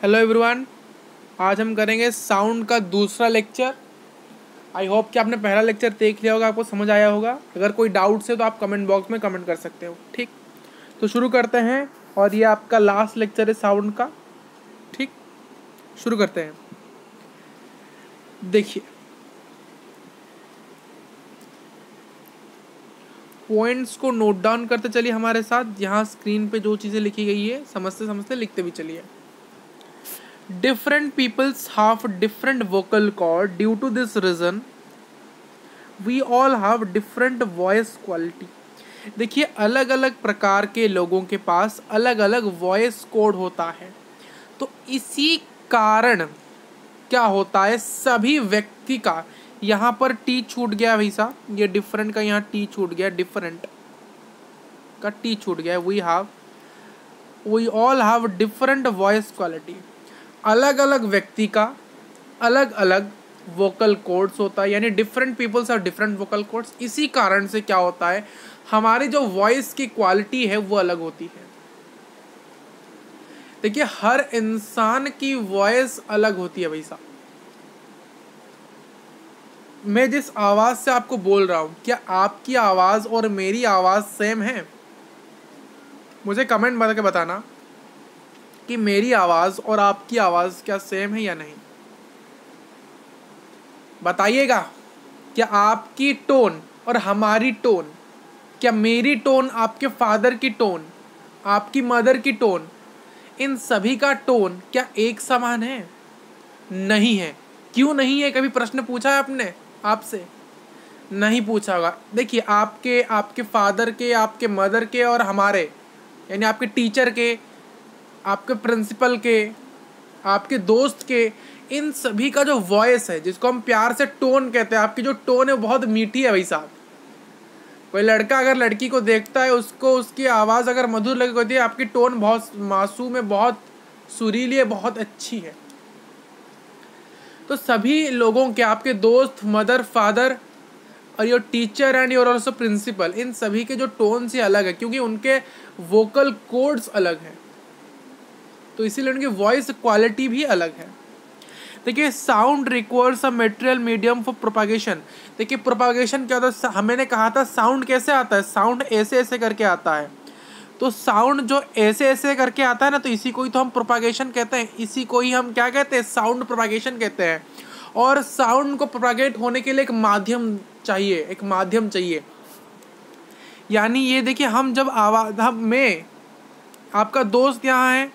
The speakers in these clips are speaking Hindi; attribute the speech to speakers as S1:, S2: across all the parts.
S1: Hello everyone. आज हम करेंगे साउंड का दूसरा लेक्चर। आई होप कि आपने पहला लेक्चर देख लिया होगा, आपको समझ आया होगा। अगर कोई डाउट्स है तो आप कमेंट बॉक्स में कमेंट कर सकते हो। ठीक, तो शुरू करते हैं। और ये आपका लास्ट लेक्चर है साउंड का। ठीक, शुरू करते हैं। देखिए, पॉइंट्स को नोट डाउन करते चलिए हमारे साथ। यहाँ स्क्रीन पे जो चीज़ें लिखी गई है समझते समझते लिखते भी चलिए। Different peoples have different vocal cord. Due to this reason, we all have different voice quality. देखिए, अलग अलग प्रकार के लोगों के पास अलग अलग वॉइस कोड होता है। तो इसी कारण क्या होता है, सभी व्यक्ति का यहाँ पर टी छूट गया भाई साहब, ये डिफरेंट का यहाँ टी छूट गया, डिफरेंट का टी छूट गया। We all have different voice quality. अलग अलग व्यक्ति का अलग अलग वोकल कोड्स होता है, यानी different peoples are different vocal codes. इसी कारण से क्या होता है, हमारी जो वॉइस की क्वालिटी है वो अलग होती है। देखिए, हर इंसान की वॉइस अलग होती है भाई साहब। मैं जिस आवाज से आपको बोल रहा हूं, क्या आपकी आवाज और मेरी आवाज सेम है? मुझे कमेंट बता के बताना कि मेरी आवाज और आपकी आवाज क्या सेम है या नहीं। बताइएगा, क्या आपकी टोन और हमारी टोन, क्या मेरी टोन आपके फादर की टोन, आपकी मदर की टोन, इन सभी का टोन क्या एक समान है? नहीं है। क्यों नहीं है? कभी प्रश्न पूछा है आपने? आपसे नहीं पूछा होगा। देखिए, आपके आपके फादर के, आपके मदर के और हमारे, यानी आपके टीचर के, आपके प्रिंसिपल के, आपके दोस्त के, इन सभी का जो वॉइस है, जिसको हम प्यार से टोन कहते हैं, आपकी जो टोन है वो बहुत मीठी है भाई साहब। कोई लड़का अगर लड़की को देखता है, उसको उसकी आवाज़ अगर मधुर लगे होती है, आपकी टोन बहुत मासूम है, बहुत सुरीली है, बहुत अच्छी है। तो सभी लोगों के, आपके दोस्त, मदर, फादर और your teacher and your also principal, इन सभी के जो टोन से अलग है, क्योंकि उनके वोकल कोड्स अलग हैं, तो इसीलिए उनकी वॉइस क्वालिटी भी अलग है। देखिए, sound requires a material medium for propagation. देखिए, प्रोपागेशन क्या होता है, मैंने कहा था साउंड कैसे आता है, साउंड ऐसे ऐसे करके आता है। तो साउंड जो ऐसे ऐसे करके आता है ना, तो इसी को ही तो हम प्रोपागेशन कहते हैं। इसी को ही हम क्या कहते हैं, साउंड प्रोपागेशन कहते हैं। और साउंड को प्रोपागेट होने के लिए एक माध्यम चाहिए, एक माध्यम चाहिए। यानी ये देखिए, हम जब आवाज, मैं आपका दोस्त यहाँ है,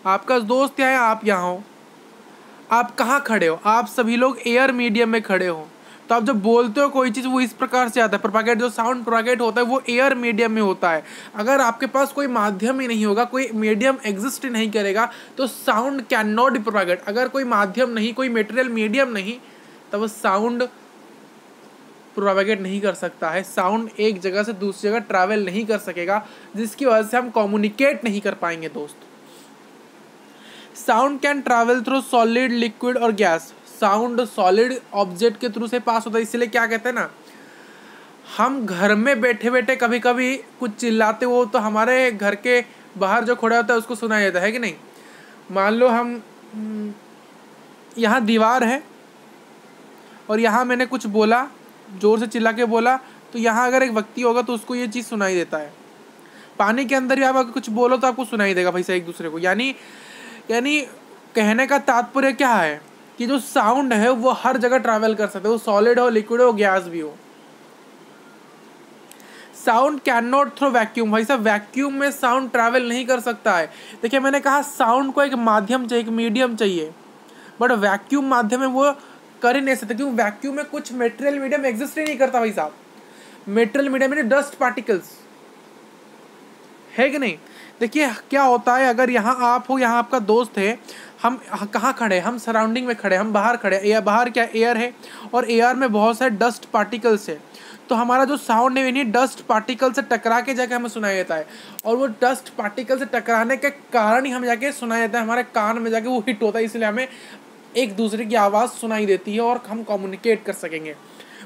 S1: आपका दोस्त यहाँ है, आप यहाँ हो, आप कहाँ खड़े हो, आप सभी लोग एयर मीडियम में खड़े हो। तो आप जब बोलते हो कोई चीज़, वो इस प्रकार से आता है। प्रोपागेट, जो साउंड प्रोपागेट होता है वो एयर मीडियम में होता है। अगर आपके पास कोई माध्यम ही नहीं होगा, कोई मीडियम एग्जिस्ट ही नहीं करेगा, तो sound can not be propagate. अगर कोई माध्यम नहीं, कोई मटेरियल मीडियम नहीं, तब साउंड प्रोपागेट नहीं कर सकता है। साउंड एक जगह से दूसरी जगह ट्रैवल नहीं कर सकेगा, जिसकी वजह से हम कम्युनिकेट नहीं कर पाएंगे दोस्त। Sound can travel through solid, liquid और गैस। साउंड सॉलिड ऑब्जेक्ट के थ्रू से पास होता है, इसलिए क्या कहते हैं ना, हम घर में बैठे बैठे कभी कभी कुछ चिल्लाते हो तो हमारे घर के बाहर जो खड़ा होता है उसको सुनाई देता है कि नहीं। मान लो हम यहाँ दीवार है और यहाँ मैंने कुछ बोला, जोर से चिल्ला के बोला, तो यहाँ अगर एक व्यक्ति होगा तो उसको ये चीज़ सुनाई देता है। पानी के अंदर भी आप अगर कुछ बोलो तो आपको सुनाई देगा भाई साहब एक दूसरे को। यानी कहने का तात्पर्य क्या है कि जो साउंड है वो हर जगह ट्रैवल कर सकते हो, सॉलिड हो, लिक्विड हो, गैस भी हो। Sound can not through vacuum. भाई साहब, वैक्यूम में साउंड ट्रैवल नहीं कर सकता है। देखिए, मैंने कहा साउंड को एक माध्यम चाहिए, एक मीडियम चाहिए, बट वैक्यूम माध्यम में वो कर ही नहीं सकते, क्योंकि वैक्यूम में कुछ मेटेरियल मीडियम एग्जिस्ट ही नहीं करता भाई साहब। मेटेरियल मीडियम में डस्ट पार्टिकल्स है कि नहीं। देखिए, क्या होता है, अगर यहाँ आप हो, यहाँ आपका दोस्त है, हम कहाँ खड़े हैं, हम सराउंडिंग में खड़े, हम बाहर खड़े, एयर, बाहर क्या एयर है, और एयर में बहुत सारे डस्ट पार्टिकल्स है। तो हमारा जो साउंड है इन्हीं डस्ट पार्टिकल से टकरा के जाके हमें सुनाई देता है, और वो डस्ट पार्टिकल से टकराने के कारण ही हमें जाके सुनाई देता है, हमारे कान में जाके वो हिट होता है, इसलिए हमें एक दूसरे की आवाज़ सुनाई देती है और हम कम्युनिकेट कर सकेंगे।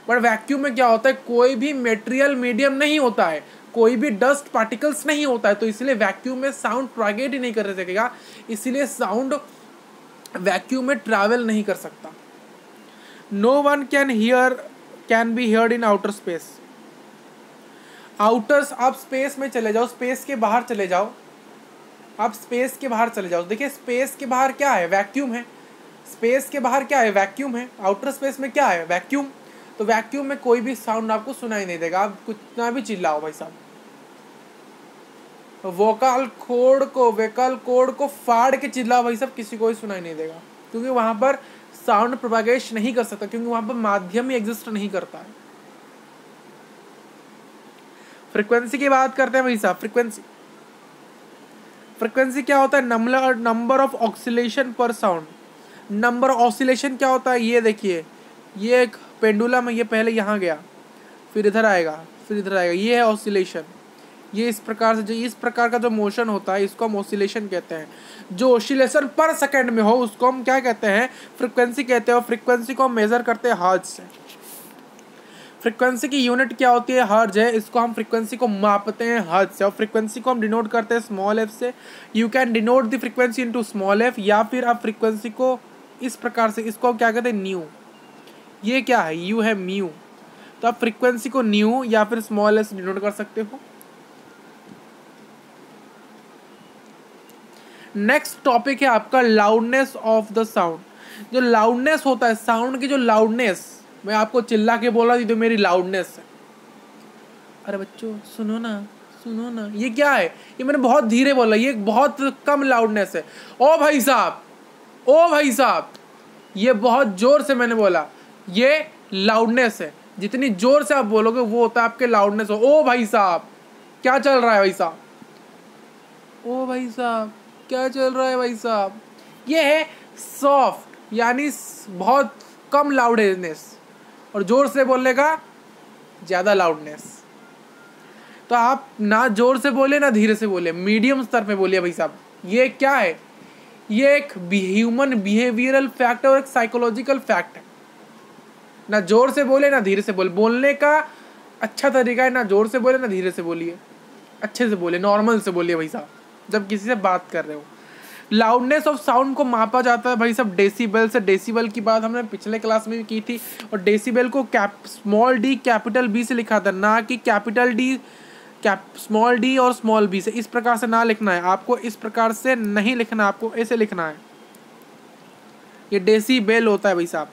S1: बट वैक्यूम में क्या होता है, कोई भी मेटेरियल मीडियम नहीं होता है, कोई भी डस्ट पार्टिकल्स नहीं होता है, तो इसलिए वैक्यूम में साउंड प्रोपेगेट ही नहीं कर सकेगा, इसलिए साउंड वैक्यूम में ट्रैवल नहीं कर सकता। No one can be heard in outer space. Outers, आप स्पेस में चले जाओ, स्पेस के बाहर चले जाओ, आप स्पेस के बाहर चले जाओ, देखिए स्पेस के बाहर क्या है, वैक्यूम है। स्पेस के बाहर क्या है, वैक्यूम है। आउटर स्पेस में क्या है, वैक्यूम। तो वैक्यूम में कोई भी साउंड आपको सुनाई नहीं देगा, आप कितना भी चिल्लाओ भाई साहब। वोकल कोड को फाड़ के चिल्लाओ भाई साहब, किसी को ही सुनाई नहीं देगा, क्योंकि वहां पर साउंड प्रोपेगेट नहीं कर सकता, क्योंकि वहां पर माध्यम ही एग्जिस्ट नहीं करता है। फ्रीक्वेंसी की बात करते हैं भाई साहब। फ्रीक्वेंसी क्या होता है, नंबर ऑफ ऑक्सीलेशन पर साउंड। नंबर ऑसिलेशन क्या होता है, ये देखिए, ये एक पेंडुलम है, ये पहले यहाँ गया, फिर इधर आएगा, फिर इधर आएगा, ये है ऑसिलेशन। ये इस प्रकार से, जो इस प्रकार का जो मोशन होता है, इसको हम ऑसिलेशन कहते हैं। जो ऑसिलेशन पर सेकंड में हो उसको हम क्या कहते हैं, फ्रीक्वेंसी कहते हैं। और फ्रीक्वेंसी को हम मेजर करते हैं हर्ट्ज से। फ्रीक्वेंसी की यूनिट क्या होती है, हर्ट्ज है। इसको हम फ्रीक्वेंसी को मापते हैं हर्ट्ज से, और फ्रीक्वेंसी को हम डिनोट करते हैं स्मॉल एफ से। You can denote the frequency into small F, या फिर आप फ्रीक्वेंसी को इस प्रकार से, इसको क्या कहते हैं, न्यू। ये क्या है, यू है म्यू, तो आप फ्रीक्वेंसी को न्यू या फिर स्मॉल एफ से डिनोट कर सकते हो। नेक्स्ट टॉपिक है आपका लाउडनेस ऑफ द साउंड। जो लाउडनेस होता है साउंड की, जो लाउडनेस, मैं आपको चिल्ला के बोला थी तो मेरी लाउडनेस है। अरे बच्चों सुनो ना, ये क्या है, ये मैंने बहुत धीरे बोला, ये बहुत कम लाउडनेस है। ओ भाई साहब, ये बहुत जोर से मैंने बोला, ये लाउडनेस है। जितनी जोर से आप बोलोगे वो होता है आपके लाउडनेस हो। ओ भाई साहब क्या चल रहा है भाई साहब, ओ भाई साहब क्या चल रहा है भाई साहब। ये है सॉफ्ट, यानी बहुत कम लाउडनेस, और जोर से बोलने का ज़्यादा लाउडनेस। तो आप ना जोर से बोले ना धीरे से बोले, मीडियम स्तर पे बोलिए भाई साहब। ये क्या है, ये एक ह्यूमन बिहेवियरल फैक्ट है और एक साइकोलॉजिकल फैक्ट है। ना जोर से बोले ना धीरे से बोले, बोलने का अच्छा तरीका है ना जोर से बोले ना धीरे से बोलिए, अच्छे से बोले, नॉर्मल से बोलिए भाई साहब जब किसी से बात कर रहे हो। लाउडनेस ऑफ साउंड को मापा जाता है भाई साहब डेसिबल से। डेसिबल की बात हमने पिछले क्लास में भी की थी, और डेसिबल को स्मॉल डी कैपिटल बी से लिखा था, ना कि कैपिटल डी स्मॉल डी और स्मॉल बी से। इस प्रकार से ना लिखना है आपको, इस प्रकार से नहीं लिखना, आपको ऐसे लिखना है। ये डेसिबल होता है भाई साहब।